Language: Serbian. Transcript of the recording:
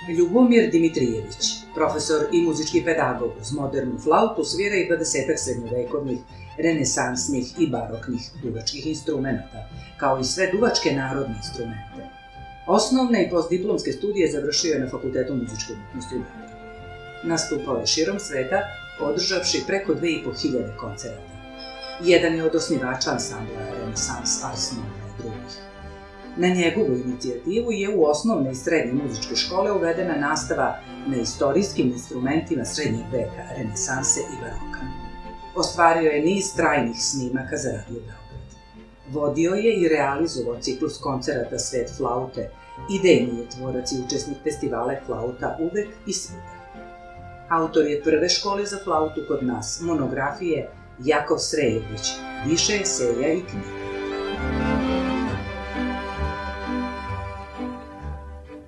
Ljubomir Dimitrijević, profesor i muzički pedagog uz modernu flautu, svira i 20 srednjovekovnih, renesansnih i baroknih duvačkih instrumenta, kao i sve duvačke narodne instrumente. Osnovne i postdiplomske studije završio je na Fakultetu muzičke umetnosti u Beogradu. Nastupao je širom sveta, održavši preko 2500 koncerata. Jedan je od osnivača ansambla Renesans Ars Nova i drugih. Na njegovu inicijativu je u osnovne i srednje muzičke škole uvedena nastava na istorijskim instrumentima srednjeg veka, renesanse i baroka. Ostvario je niz trajnih snimaka za Radio Beograd. Vodio je i realizovao ciklus koncerata Svet flaute, idejni je tvorac i učesnik festivala Flauta uvek i svuda. Autor je prve škole za flautu kod nas, monografije Jakov Srejović, više eseja i knjiga.